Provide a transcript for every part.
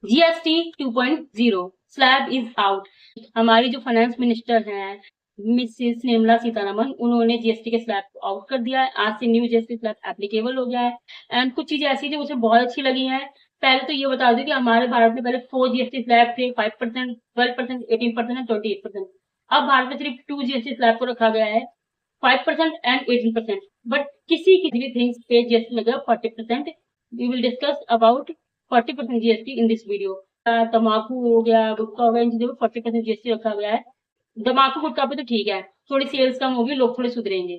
GST 2.0 slab is out. हमारी जो finance minister हैं मिसेस निर्मला सीतारमन, उन्होंने जीएसटी के स्लैब आउट कर दिया है। आज से न्यू जीएसटी स्लैब एप्लीकेबल हो गया है। एंड कुछ चीजें ऐसी जो मुझे बहुत अच्छी लगी हैं। पहले तो ये बता दूं कि हमारे भारत में पहले 4 जीएसटी स्लैब थे, 5%, 12%, 18% एंड 28%। अब भारत में सिर्फ 2 जीएसटी स्लैब को रखा गया है, 5% एंड 18%। बट किसी भी थिंग्स पे जीएसटी लगा 40%। We will discuss about 40% GST in this video. तम्बाकू हो गया, गुटखा हो गया, इन चीजों पे 40% जीएसटी रखा गया है। तम्बाकू गुटखा पे तो ठीक है, थोड़ी सेल्स कम होगी, लोग थोड़े सुधरेंगे।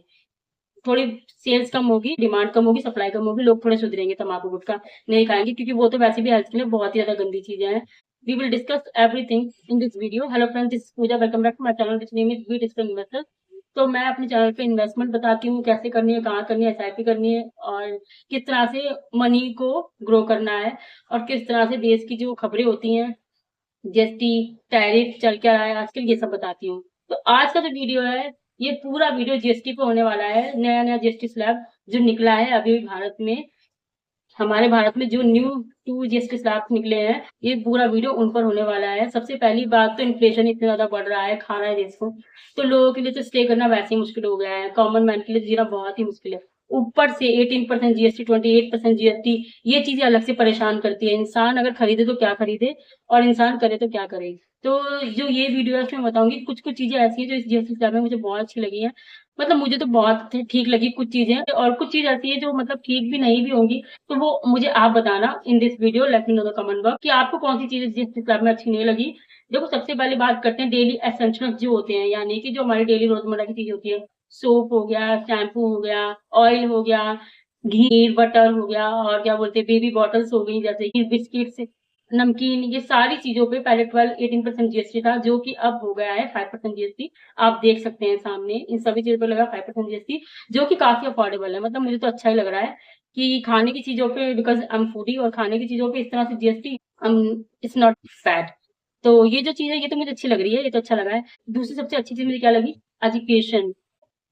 थोड़ी सेल्स कम होगी, डिमांड कम होगी, सप्लाई कम होगी, लोग थोड़े सुधरेंगे, तम्बाकू गुटखा नहीं खाएंगे, क्योंकि वो तो वैसे भी हेल्थ के लिए बहुत ही ज्यादा गंदी चीजें हैं। We will discuss everything in this video. Hello friends, this is Pooja, welcome back to my channel, this name is B digital investor. तो मैं अपने चैनल पे इन्वेस्टमेंट बताती हूँ, कैसे करनी है, कहाँ करनी है, एसआईपी करनी है, और किस तरह से मनी को ग्रो करना है, और किस तरह से देश की जो खबरें होती हैं, जीएसटी, टैरिफ चल क्या रहा है आजकल, ये सब बताती हूँ। तो आज का जो वीडियो है, ये पूरा वीडियो जीएसटी पे होने वाला है। नया नया जीएसटी स्लैब जो निकला है अभी भारत में, हमारे भारत में जो न्यू 2 जीएसटी स्लैब निकले हैं, ये पूरा वीडियो उन पर होने वाला है। सबसे पहली बात तो इन्फ्लेशन इतना ज्यादा बढ़ रहा है, खा रहा है देश को, तो लोगों के लिए तो स्टे करना वैसे ही मुश्किल हो गया है, कॉमन मैन के लिए जीना बहुत ही मुश्किल है। ऊपर से 18% जीएसटी, 28% जीएसटी, ये चीजें अलग से परेशान करती है। इंसान अगर खरीदे तो क्या खरीदे, और इंसान करे तो क्या करे। तो जो ये वीडियो है उसमें बताऊंगी कुछ कुछ चीजें ऐसी हैं जो इस जीएसटी स्लैब में मुझे बहुत अच्छी लगी है। मतलब मुझे तो बहुत ठीक लगी कुछ चीजें, और कुछ चीज ऐसी है जो मतलब ठीक भी नहीं भी होंगी। तो वो मुझे आप बताना इन this video, let me know the comment box कि आपको कौन सी चीजें जीएसटी स्लैब में अच्छी नहीं लगी। देखो, सबसे पहले बात करते हैं डेली एसेंशियल्स जो होते हैं, यानी कि जो हमारी डेली रोजमर्रा की चीज होती है। सोप हो गया, शैम्पू हो गया, ऑयल हो गया, घी, बटर हो गया, और क्या बोलते हैं, बेबी बॉटल्स हो गई, जैसे कि बिस्किट्स, नमकीन, ये सारी चीजों पे पहले 18% जीएसटी था, जो कि अब हो गया है 5% जीएसटी। आप देख सकते हैं सामने, इन सभी चीजों पे लगा 5% जीएसटी, जो कि काफी अफोर्डेबल है। मतलब मुझे तो अच्छा ही लग रहा है कि खाने की चीजों पे, बिकॉज आई एम फूडी, और खाने की चीजों पे इस तरह से जीएसटी इट्स नॉट बैड। तो ये जो चीज है, ये तो मुझे अच्छी लग रही है, ये तो अच्छा लगा है। दूसरी सबसे अच्छी चीज मुझे क्या लगी, एजुकेशन।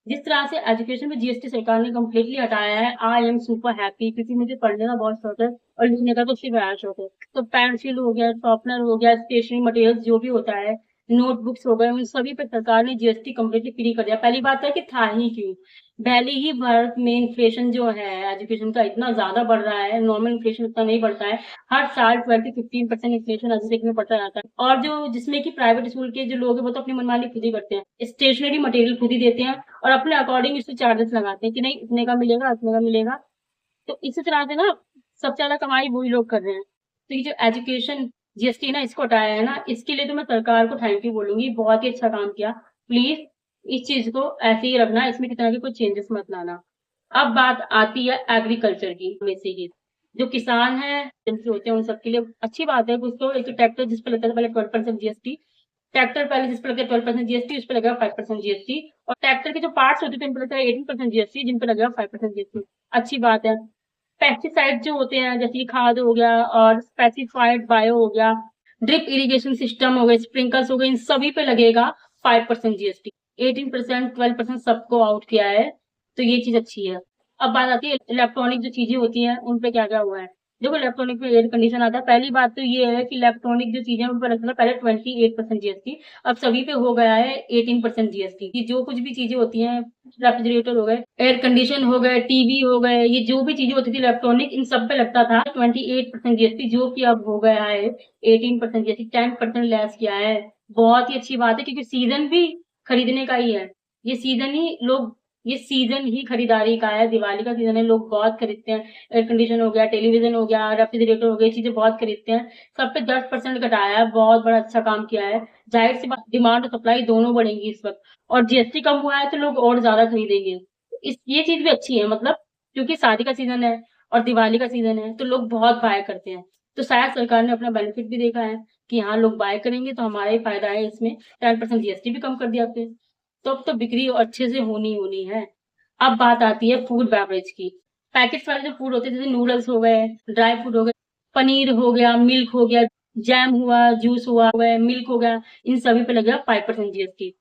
जिस तरह से एजुकेशन में जीएसटी सरकार ने कम्प्लीटली हटाया है, आई एम सुपर हैप्पी, क्योंकि मुझे पढ़ने का बहुत शौक है और लिखने का तो सिर्फ बड़ा शौक है। तो पेंसिल हो गया, शॉर्पनर हो गया, स्टेशनरी मटेरियल्स जो भी होता है, नोटबुक्स हो गए, उन सभी पे सरकार ने जीएसटी कम्प्लीटली फ्री कर दिया। पहली बात है कि था ही क्यों, पहले ही भारत में इन्फ्लेशन जो है एजुकेशन का इतना ज्यादा बढ़ रहा है, नॉर्मल इन्फ्लेशन इतना नहीं बढ़ता है। हर साल 12 से 15% इन्फ्लेशन एजुकेशन में बढ़ता रहता है। और जो जिसमें कि प्राइवेट स्कूल के जो लोग हैं वो तो अपनी मनमानी खुद ही करते हैं, स्टेशनरी मटेरियल खुद ही देते हैं, और अपने अकॉर्डिंग इससे चार्जेस लगाते हैं कि नहीं इतने का मिलेगा, इतने का मिलेगा। तो इसी तरह से ना, सबसे ज्यादा कमाई वही लोग कर रहे हैं। तो ये जो एजुकेशन जीएसटी ना इसको हटाया है ना, इसके लिए तो मैं सरकार को थैंक यू बोलूंगी, बहुत ही अच्छा काम किया। प्लीज इस चीज को ऐसे ही रखना, इसमें किसी तरह के कोई चेंजेस मत लाना। अब बात आती है एग्रीकल्चर की, बेसिक की, जो किसान है जिनसे होते हैं उन सबके लिए अच्छी बात है। कुछ तो एक ट्रैक्टर जिस पर लगता था पहले 12% जीएसटी, ट्रैक्टर पहले जिस पर लगता है 12% जीएसटी, उस पर लगेगा 5% जीएसटी। और ट्रैक्टर के जो पार्ट्स होते थे उन पर लगता है 18% जीएसटी, जिन पर लगेगा 5% जीएसटी। अच्छी बात है। पेस्टिसाइड जो होते हैं, जैसे कि खाद हो गया और स्पेसिफाइड बायो हो गया, ड्रिप इरिगेशन सिस्टम हो गए, स्प्रिंकल्स हो गए, इन सभी पे लगेगा 5% जीएसटी। 18%, 12% सबको आउट किया है, तो ये चीज अच्छी है। अब बात आती है इलेक्ट्रॉनिक जो चीजें होती हैं उन पे क्या क्या हुआ है। देखो, इलेक्ट्रॉनिक में एयर कंडीशन आता है। पहली बात तो ये है कि इलेक्ट्रॉनिक जो चीजें हैं उन पर लगता था पहले 28% जीएसटी, अब सभी पे हो गया है 18% जीएसटी। कि जो कुछ भी चीजें होती हैं, रेफ्रिजरेटर हो गए, एयर कंडीशन हो गए, टीवी हो गए, ये जो भी चीजें होती थी इलेक्ट्रॉनिक, इन सब पे लगता था 28% जीएसटी, जो कि अब हो गया है 18% जीएसटी, 10% लेस किया है। बहुत ही अच्छी बात है, क्योंकि सीजन भी खरीदने का ही है। ये सीजन ही लोग, ये सीजन ही खरीदारी का है, दिवाली का सीजन है, लोग बहुत खरीदते हैं। एयर कंडीशन हो गया, टेलीविजन हो गया, रेफ्रिजरेटर हो गया, चीजें बहुत खरीदते हैं। सब पे 10% घटाया है, बहुत बड़ा अच्छा काम किया है। जाहिर सी बात, डिमांड और सप्लाई दोनों बढ़ेंगी इस वक्त, और जीएसटी कम हुआ है तो लोग और ज्यादा खरीदेंगे। इस ये चीज भी अच्छी है, मतलब क्योंकि शादी का सीजन है और दिवाली का सीजन है, तो लोग बहुत बाय करते हैं। तो शायद सरकार ने अपना बेनिफिट भी देखा है कि हाँ, लोग बाय करेंगे तो हमारा ही फायदा है इसमें। 10% जीएसटी भी कम कर दिया आपने, तो अब तो बिक्री अच्छे से होनी होनी है। अब बात आती है फूड बेवरेज की। पैकेट्स वाले जो फूड होते हैं, जैसे नूडल्स हो गए, ड्राई फ्रूट हो गए, पनीर हो गया, मिल्क हो गया, जैम हुआ, जूस हुआ, मिल्क हो गया, इन सभी पे लगेगा 5% जीएसटी।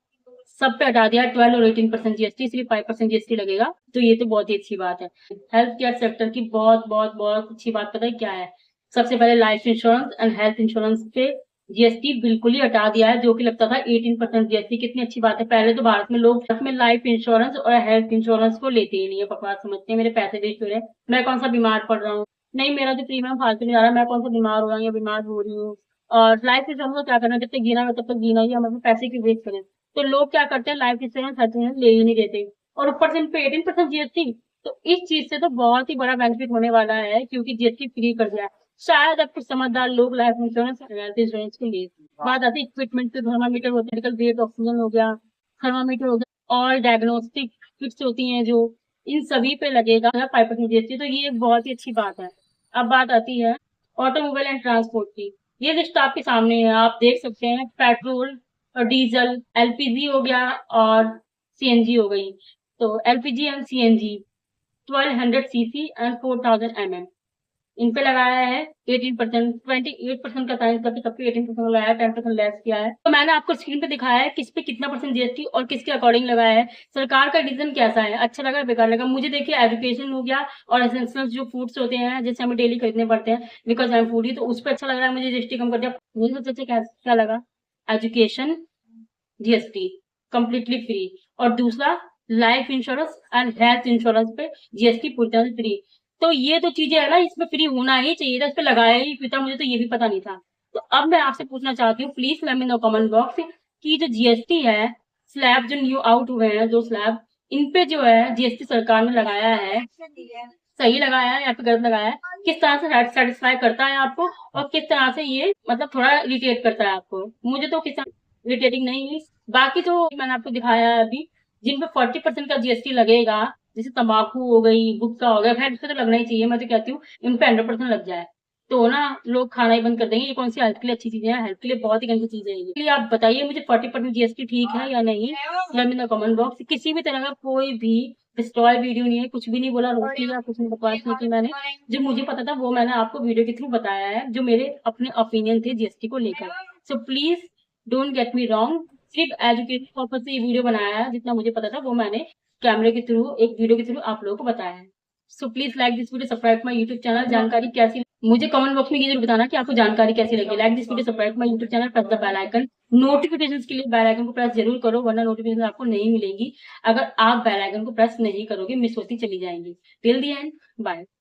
सब पे हटा दिया 12 और 18% जीएसटी, सिर्फ 5% जीएसटी लगेगा। तो ये तो बहुत ही अच्छी बात है। हेल्थ केयर सेक्टर की बहुत बहुत बहुत अच्छी बात पता है क्या है? सबसे पहले life insurance and health insurance पे जीएसटी बिल्कुल ही हटा दिया है, जो कि लगता था 18% जीएसटी। कितनी अच्छी बात है। पहले तो भारत में लोग में लाइफ इंश्योरेंस और हेल्थ इंश्योरेंस को लेते ही नहीं है, बकवास समझते हैं, मेरे पैसे वेस्ट हो रहे हैं, मैं कौन सा बीमार पड़ रहा हूँ, नहीं मेरा जो प्रीमियम फालतू नहीं आ रहा, मैं कौन सा बीमार हो रहा हूँ या बीमार हो रही हूँ। और लाइफ इंश्योरेंस को क्या करना है, जब तक जीना है तब तक जीना ही, हम अपने पैसे की वेस्ट करें। तो लोग क्या करते हैं, लाइफ इंश्योरेंस हेल्थ इंश्योरेंस ले ही नहीं देते, और ऊपर से इन पे 18% जीएसटी। तो इस चीज से तो बहुत ही बड़ा बेनिफिट होने वाला है, क्योंकि जीएसटी फ्री कर दिया है। शायद अब कुछ समझदार लोग लाइफ इंश्योरेंस हेल्थ इंश्योरेंस के लिए। बात आती है इक्विपमेंट पे, थर्मामीटर होता है, मेडिकल ग्रेड ऑक्सीजन हो गया, थर्मामीटर हो गया, और डायग्नोस्टिक किट्स होती हैं जो, इन सभी पे लगेगा 5% जीएसटी। तो ये एक बहुत ही अच्छी बात है। अब बात आती है ऑटोमोबाइल एंड ट्रांसपोर्ट की। ये लिस्ट आपके सामने है, आप देख सकते हैं। पेट्रोल और डीजल, एलपीजी हो गया और सीएनजी हो गई। तो LPG and CNG 1200 CC and 4000 mm, इन पे लगाया है 18%, 28% का था, तभी सबके 18% लगाया है, 10% लेस किया है। तो मैंने आपको स्क्रीन पे दिखाया है किस पे कितना परसेंट जीएसटी और किसके अकॉर्डिंग लगाया है। सरकार का डिसीजन कैसा है, अच्छा लगा बेकार लगा। मुझे देखिए एजुकेशन हो गया और एसेंशियल जो फूड्स होते हैं, जैसे हमें डेली खरीदने पड़ते हैं, बिकॉज आई एम फूडी, तो उस पर अच्छा लग रहा है मुझे, जीएसटी कम कर दिया। मुझे सबसे अच्छा क्या लगा, एजुकेशन जीएसटी कंप्लीटली फ्री, और दूसरा life insurance and health insurance पे जीएसटी पूरी तरह से फ्री। तो ये तो चीजें है ना, इसमें फ्री होना ही चाहिए था, इस पे लगाया ही क्यों था, मुझे तो ये भी पता नहीं था। तो अब मैं आपसे पूछना चाहती हूँ, please let me know comment box की जो जीएसटी है, स्लैब जो न्यू आउट हुए हैं जो स्लैब, इन पे जो है जीएसटी सरकार ने लगाया है, सही लगाया है या फिर गलत लगाया है, किस तरह से सेटिस्फाई करता है आपको, और किस तरह से ये मतलब थोड़ा इरिटेट करता है आपको। मुझे तो किस तरह इरिटेटिंग नहीं है। बाकी जो मैंने आपको दिखाया है अभी, जिन पे 40% का जीएसटी लगेगा, जैसे तंबाकू हो गई, गुटखा हो गया, खैर इस पे तो लगना ही चाहिए, मैं तो कहती हूँ इन पे 100% लग जाए, तो ना लोग खाना ही बंद कर देंगे। ये कौन सी हेल्थ के लिए अच्छी चीजें हैं, हेल्थ के लिए बहुत ही गंदी चीजें हैं ये। इसलिए आप बताइए मुझे 40% जीएसटी ठीक है या नहीं, या मेरा कमेंट बॉक्स। किसी भी तरह का कोई भी डिस्ट्रॉय वीडियो नहीं है, कुछ भी नहीं बोला, रोक या कुछ नहीं, बकवास नहीं की मैंने। जो मुझे पता था वो मैंने आपको वीडियो के थ्रू बताया है, जो मेरे अपने ओपिनियन थे जीएसटी को लेकर। So please don't get me wrong, सिर्फ एजुकेशन पर्पज से ये वीडियो बनाया है, जितना मुझे पता था वो मैंने कैमरे के थ्रू, एक वीडियो के थ्रू आप लोगों को बताया है। So please like this video, subscribe my YouTube channel. जानकारी कैसी, मुझे कमेंट बॉक्स में ये जरूर बताना कि आपको जानकारी कैसी लगी। Like this video, subscribe my YouTube channel, press the bell icon. Notifications के लिए बेल आइकन को प्रेस जरूर करो, वरना नोटिफिकेशन आपको नहीं मिलेगी अगर आप बेल आइकन को प्रेस नहीं करोगे, मिस होती चली जाएंगी। Till the end, bye.